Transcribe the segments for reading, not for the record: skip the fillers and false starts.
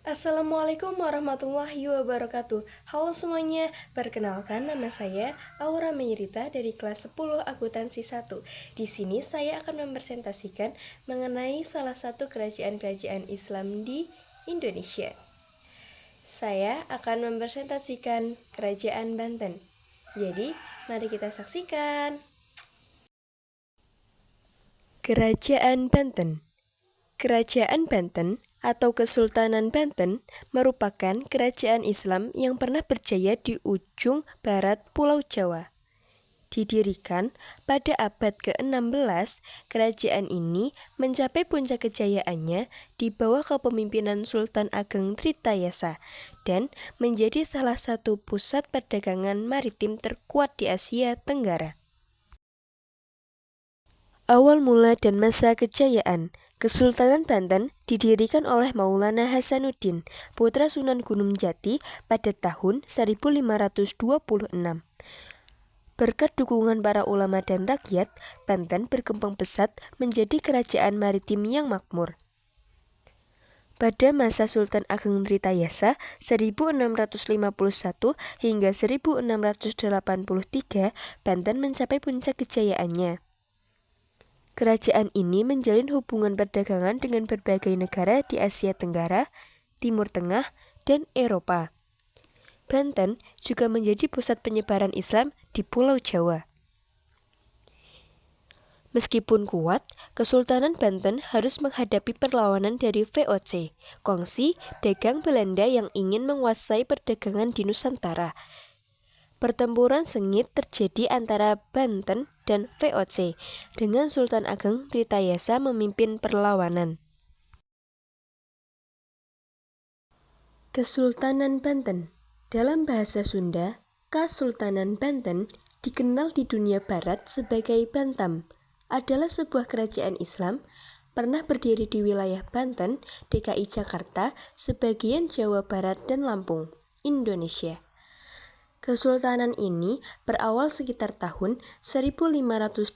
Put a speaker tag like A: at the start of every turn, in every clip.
A: Assalamualaikum warahmatullahi wabarakatuh. Halo semuanya, perkenalkan nama saya Aura Meyrita dari kelas 10 akuntansi 1. Di sini saya akan mempresentasikan mengenai salah satu kerajaan-kerajaan Islam di Indonesia. Saya akan mempresentasikan Kerajaan Banten. Jadi, mari kita saksikan. Kerajaan Banten. Kerajaan Banten atau Kesultanan Banten merupakan kerajaan Islam yang pernah berjaya di ujung barat Pulau Jawa. Didirikan pada abad ke-16, kerajaan ini mencapai puncak kejayaannya di bawah kepemimpinan Sultan Ageng Tritayasa dan menjadi salah satu pusat perdagangan maritim terkuat di Asia Tenggara. Awal mula dan masa kejayaan Kesultanan Banten didirikan oleh Maulana Hasanuddin, putra Sunan Gunung Jati pada tahun 1526. Berkat dukungan para ulama dan rakyat, Banten berkembang pesat menjadi kerajaan maritim yang makmur. Pada masa Sultan Ageng Tritayasa 1651 hingga 1683, Banten mencapai puncak kejayaannya. Kerajaan ini menjalin hubungan perdagangan dengan berbagai negara di Asia Tenggara, Timur Tengah, dan Eropa. Banten juga menjadi pusat penyebaran Islam di Pulau Jawa. Meskipun kuat, Kesultanan Banten harus menghadapi perlawanan dari VOC, kongsi dagang Belanda yang ingin menguasai perdagangan di Nusantara. Pertempuran sengit terjadi antara Banten dan VOC, dengan Sultan Ageng Tritayasa memimpin perlawanan. Kesultanan Banten. Dalam bahasa Sunda, Kasultanan Banten dikenal di dunia barat sebagai Bantam, adalah sebuah kerajaan Islam, pernah berdiri di wilayah Banten, DKI Jakarta, sebagian Jawa Barat dan Lampung, Indonesia. Kesultanan ini berawal sekitar tahun 1526.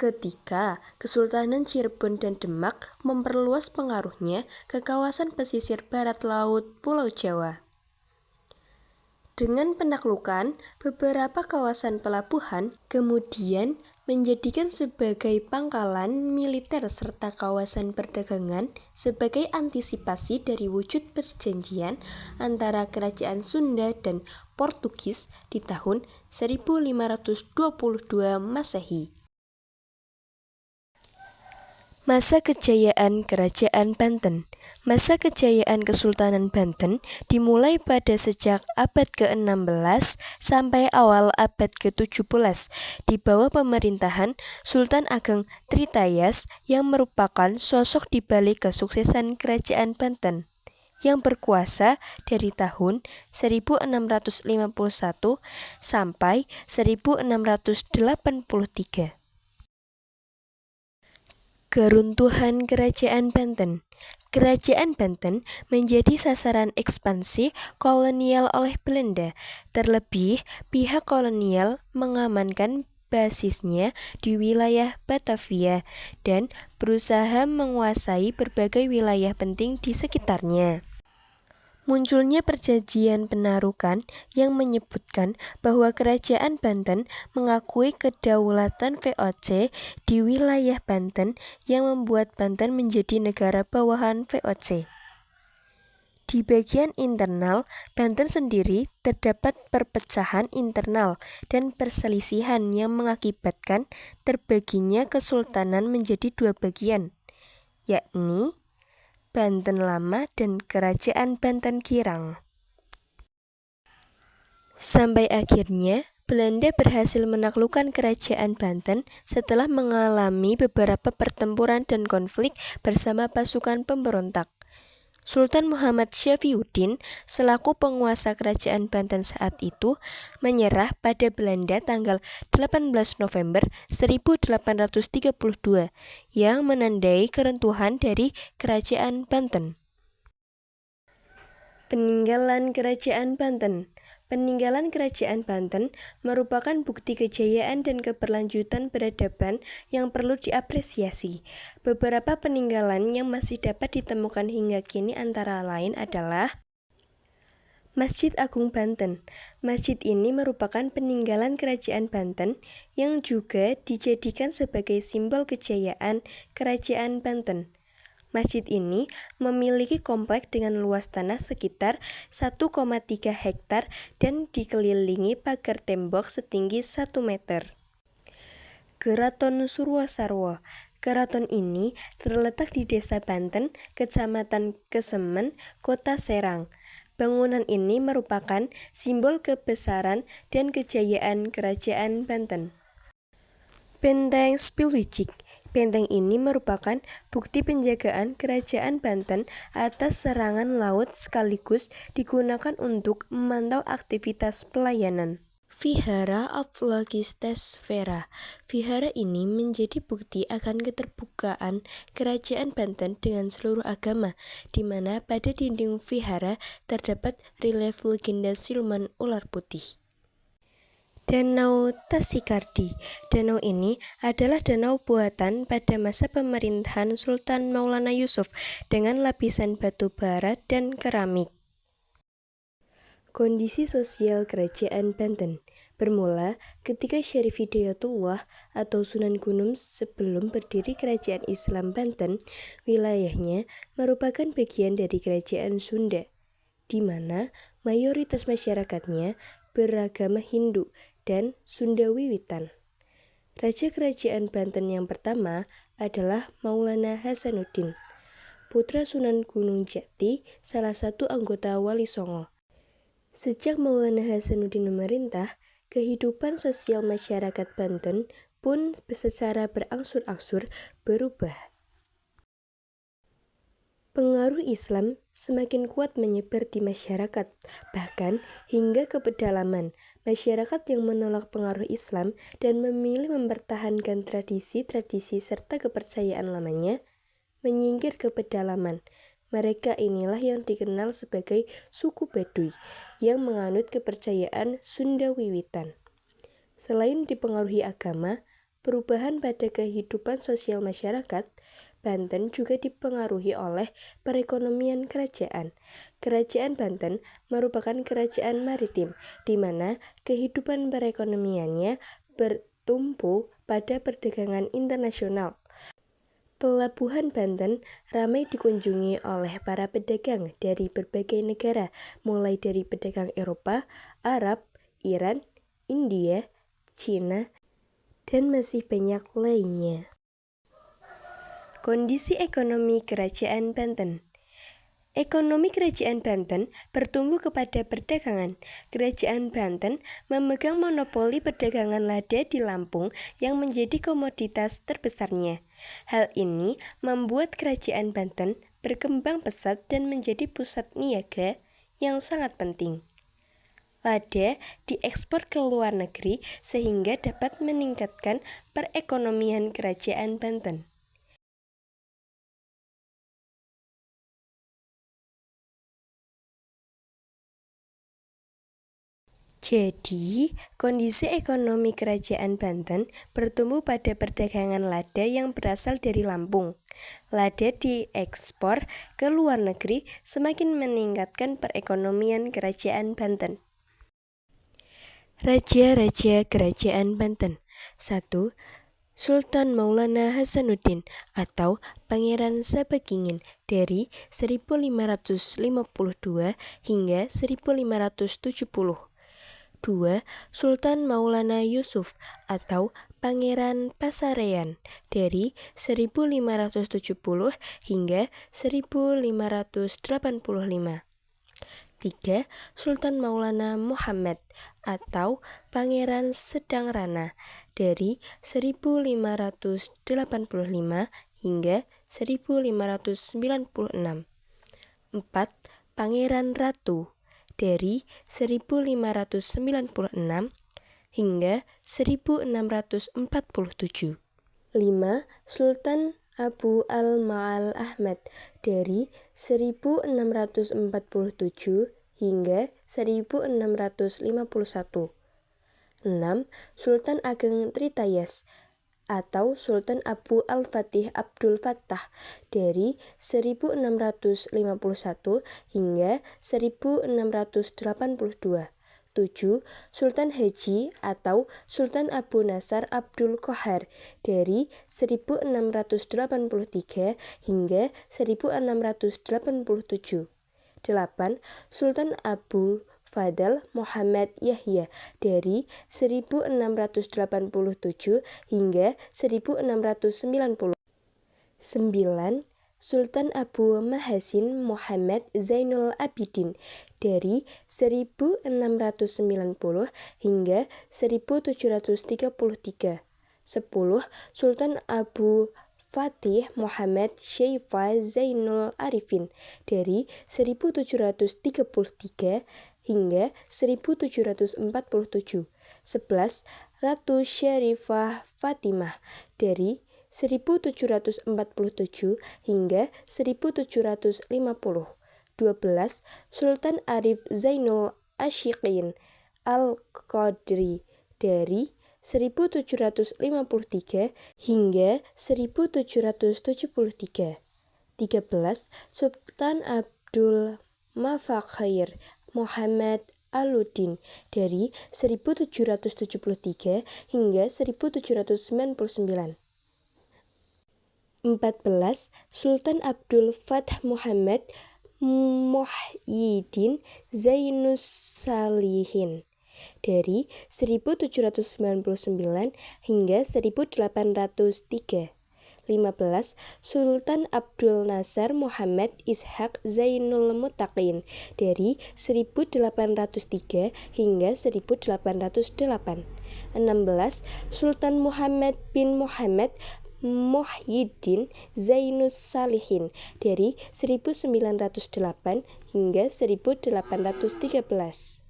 A: Ketika Kesultanan Cirebon dan Demak memperluas pengaruhnya ke kawasan pesisir barat laut Pulau Jawa. Dengan penaklukan beberapa kawasan pelabuhan, kemudian menjadikan sebagai pangkalan militer serta kawasan perdagangan sebagai antisipasi dari wujud perjanjian antara Kerajaan Sunda dan Portugis di tahun 1522 Masehi. Masa kejayaan Kerajaan Banten. Masa kejayaan Kesultanan Banten dimulai pada sejak abad ke-16 sampai awal abad ke-17 di bawah pemerintahan Sultan Ageng Tritayas yang merupakan sosok di balik kesuksesan Kerajaan Banten yang berkuasa dari tahun 1651 sampai 1683. Keruntuhan Kerajaan Banten. Kerajaan Banten menjadi sasaran ekspansi kolonial oleh Belanda. Terlebih, pihak kolonial mengamankan basisnya di wilayah Batavia dan berusaha menguasai berbagai wilayah penting di sekitarnya. Munculnya perjanjian penarukan yang menyebutkan bahwa Kerajaan Banten mengakui kedaulatan VOC di wilayah Banten yang membuat Banten menjadi negara bawahan VOC. Di bagian internal, Banten sendiri terdapat perpecahan internal dan perselisihan yang mengakibatkan terbaginya kesultanan menjadi dua bagian, yakni Banten Lama dan Kerajaan Banten Kirang. Sampai akhirnya, Belanda berhasil menaklukkan Kerajaan Banten setelah mengalami beberapa pertempuran dan konflik bersama pasukan pemberontak. Sultan Muhammad Syafiuddin selaku penguasa Kerajaan Banten saat itu menyerah pada Belanda tanggal 18 November 1832 yang menandai keruntuhan dari Kerajaan Banten. Peninggalan Kerajaan Banten. Peninggalan Kerajaan Banten merupakan bukti kejayaan dan keberlanjutan peradaban yang perlu diapresiasi. Beberapa peninggalan yang masih dapat ditemukan hingga kini antara lain adalah Masjid Agung Banten. Masjid ini merupakan peninggalan Kerajaan Banten yang juga dijadikan sebagai simbol kejayaan Kerajaan Banten. Masjid ini memiliki kompleks dengan luas tanah sekitar 1,3 hektar dan dikelilingi pagar tembok setinggi 1 meter. Keraton Surwasarwa. Keraton ini terletak di Desa Banten, Kecamatan Kesemen, Kota Serang. Bangunan ini merupakan simbol kebesaran dan kejayaan Kerajaan Banten. Benteng Spilwijck. Benteng ini merupakan bukti penjagaan Kerajaan Banten atas serangan laut sekaligus digunakan untuk memantau aktivitas pelayanan. Vihara Avalokitesvara. Vihara ini menjadi bukti akan keterbukaan Kerajaan Banten dengan seluruh agama, di mana pada dinding vihara terdapat relief legenda siluman ular putih. Danau Tasikardi. Danau ini adalah danau buatan pada masa pemerintahan Sultan Maulana Yusuf dengan lapisan batu bara dan keramik. Kondisi sosial Kerajaan Banten bermula ketika Syarif Hidayatullah atau Sunan Gunung sebelum berdiri Kerajaan Islam Banten, wilayahnya merupakan bagian dari Kerajaan Sunda, di mana mayoritas masyarakatnya beragama Hindu dan Sunda Wiwitan. Raja Kerajaan Banten yang pertama adalah Maulana Hasanuddin, putra Sunan Gunung Jati, salah satu anggota Wali Songo. Sejak Maulana Hasanuddin memerintah, kehidupan sosial masyarakat Banten pun secara berangsur-angsur berubah. Pengaruh Islam semakin kuat menyebar di masyarakat, bahkan hingga ke pedalaman. Masyarakat yang menolak pengaruh Islam dan memilih mempertahankan tradisi-tradisi serta kepercayaan lamanya, menyingkir ke pedalaman. Mereka inilah yang dikenal sebagai suku Baduy, yang menganut kepercayaan Sunda Wiwitan. Selain dipengaruhi agama, perubahan pada kehidupan sosial masyarakat, Banten juga dipengaruhi oleh perekonomian kerajaan. Kerajaan Banten merupakan kerajaan maritim, di mana kehidupan perekonomiannya bertumpu pada perdagangan internasional. Pelabuhan Banten ramai dikunjungi oleh para pedagang dari berbagai negara, mulai dari pedagang Eropa, Arab, Iran, India, Cina, dan masih banyak lainnya. Kondisi ekonomi Kerajaan Banten. Ekonomi Kerajaan Banten bertumbuh kepada perdagangan. Kerajaan Banten memegang monopoli perdagangan lada di Lampung yang menjadi komoditas terbesarnya. Hal ini membuat Kerajaan Banten berkembang pesat dan menjadi pusat niaga yang sangat penting. Lada diekspor ke luar negeri sehingga dapat meningkatkan perekonomian Kerajaan Banten. Jadi, kondisi ekonomi Kerajaan Banten bertumbuh pada perdagangan lada yang berasal dari Lampung. Lada diekspor ke luar negeri semakin meningkatkan perekonomian Kerajaan Banten. Raja-raja Kerajaan Banten. 1. Sultan Maulana Hasanuddin atau Pangeran Sabagingin dari 1552 hingga 1570. 2. Sultan Maulana Yusuf atau Pangeran Pasarean dari 1570 hingga 1585. 3. Sultan Maulana Muhammad atau Pangeran Sedang Rana dari 1585 hingga 1596. 4. Pangeran Ratu dari 1596 hingga 1647. 5. Sultan Abu al-Ma'al Ahmad dari 1647 hingga 1651. 6. Sultan Ageng Tritayas atau Sultan Abu Al-Fatih Abdul Fattah dari 1651 hingga 1682. 7. Sultan Haji atau Sultan Abu Nasar Abdul Qohar dari 1683 hingga 1687. 8. Sultan Abu Fadl Muhammad Yahya dari 1687 hingga 1690. 9. Sultan Abu Mahasin Muhammad Zainul Abidin dari 1690 hingga 1733. 10. Sultan Abu Fatih Muhammad Syaifa Zainul Arifin dari 1733 hingga 1747. 11. Ratu Syarifah Fatimah dari 1747 hingga 1750. 12. Sultan Arif Zainul Ashiqin Al-Qadri dari 1753 hingga 1773. 13. Sultan Abdul Mafakhir Muhammad Aluddin dari 1773 hingga 1799. 14. Sultan Abdul Fath Muhammad Muhyiddin Zainus Salihin dari 1799 hingga 1803. 15. Sultan Abdul Nasar Muhammad Ishaq Zainul Muttaqin dari 1803 hingga 1808. 16. Sultan Muhammad bin Muhammad Muhyiddin Zainus Salihin dari 1908 hingga 1813.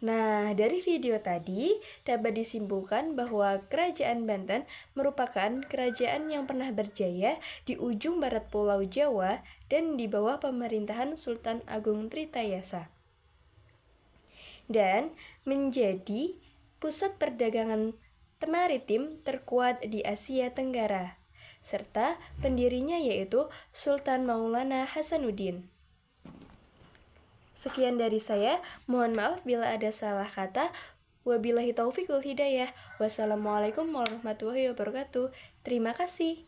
A: Nah, dari video tadi dapat disimpulkan bahwa Kerajaan Banten merupakan kerajaan yang pernah berjaya di ujung barat Pulau Jawa dan di bawah pemerintahan Sultan Agung Tritayasa, dan menjadi pusat perdagangan maritim terkuat di Asia Tenggara, serta pendirinya yaitu Sultan Maulana Hasanuddin. Sekian dari saya, mohon maaf bila ada salah kata. Wabillahi taufiq wal hidayah. Wassalamualaikum warahmatullahi wabarakatuh. Terima kasih.